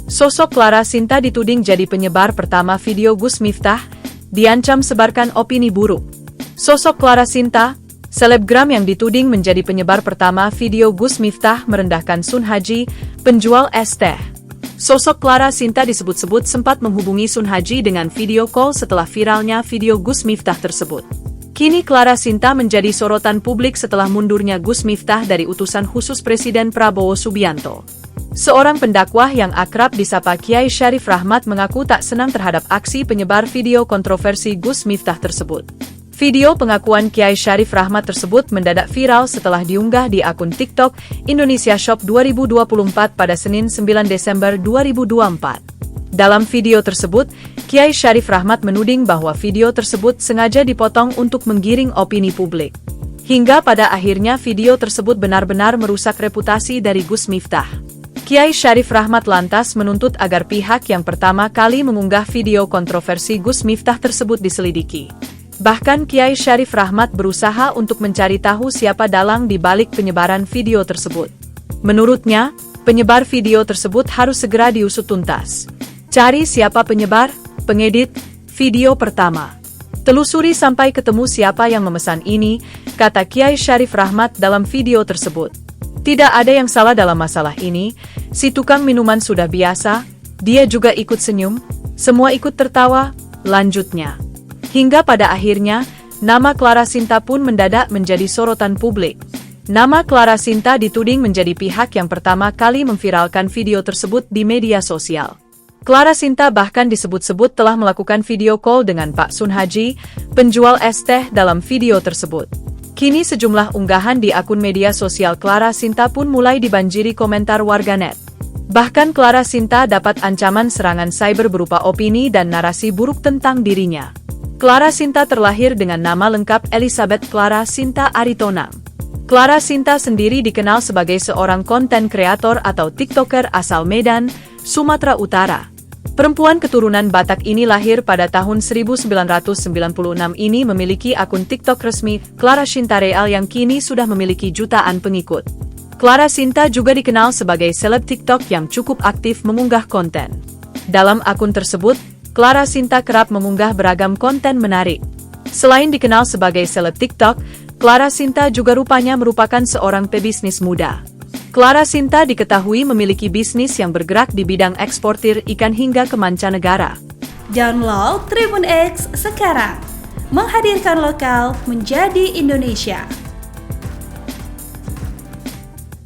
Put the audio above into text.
Sosok Clara Sinta dituding jadi penyebar pertama video Gus Miftah, diancam sebarkan opini buruk. Sosok Clara Sinta, selebgram yang dituding menjadi penyebar pertama video Gus Miftah merendahkan Sun Haji, penjual es teh. Sosok Clara Sinta disebut-sebut sempat menghubungi Sun Haji dengan video call setelah viralnya video Gus Miftah tersebut. Kini Clara Sinta menjadi sorotan publik setelah mundurnya Gus Miftah dari utusan khusus Presiden Prabowo Subianto. Seorang pendakwah yang akrab disapa Kiai Syarif Rahmat mengaku tak senang terhadap aksi penyebar video kontroversi Gus Miftah tersebut. Video pengakuan Kiai Syarif Rahmat tersebut mendadak viral setelah diunggah di akun TikTok Indonesia Shop 2024 pada Senin 9 Desember 2024. Dalam video tersebut, Kiai Syarif Rahmat menuding bahwa video tersebut sengaja dipotong untuk menggiring opini publik. Hingga pada akhirnya video tersebut benar-benar merusak reputasi dari Gus Miftah. Kiai Syarif Rahmat lantas menuntut agar pihak yang pertama kali mengunggah video kontroversi Gus Miftah tersebut diselidiki. Bahkan Kiai Syarif Rahmat berusaha untuk mencari tahu siapa dalang di balik penyebaran video tersebut. Menurutnya, penyebar video tersebut harus segera diusut tuntas. Cari siapa penyebar, pengedit, video pertama. Telusuri sampai ketemu siapa yang memesan ini, kata Kiai Syarif Rahmat dalam video tersebut. Tidak ada yang salah dalam masalah ini, si tukang minuman sudah biasa, dia juga ikut senyum, semua ikut tertawa, lanjutnya. Hingga pada akhirnya, nama Clara Sinta pun mendadak menjadi sorotan publik. Nama Clara Sinta dituding menjadi pihak yang pertama kali memviralkan video tersebut di media sosial. Clara Sinta bahkan disebut-sebut telah melakukan video call dengan Pak Sun Haji, penjual es teh dalam video tersebut. Kini sejumlah unggahan di akun media sosial Clara Sinta pun mulai dibanjiri komentar warganet. Bahkan Clara Sinta dapat ancaman serangan cyber berupa opini dan narasi buruk tentang dirinya. Clara Sinta terlahir dengan nama lengkap Elizabeth Clara Sinta Aritonang. Clara Sinta sendiri dikenal sebagai seorang konten kreator atau TikToker asal Medan, Sumatera Utara. Perempuan keturunan Batak ini lahir pada tahun 1996 ini memiliki akun TikTok resmi Clara Sinta Real yang kini sudah memiliki jutaan pengikut. Clara Sinta juga dikenal sebagai seleb TikTok yang cukup aktif mengunggah konten. Dalam akun tersebut, Clara Sinta kerap mengunggah beragam konten menarik. Selain dikenal sebagai seleb TikTok, Clara Sinta juga rupanya merupakan seorang pebisnis muda. Clara Sinta diketahui memiliki bisnis yang bergerak di bidang eksportir ikan hingga ke mancanegara. Download Tribun X sekarang, menghadirkan lokal menjadi Indonesia.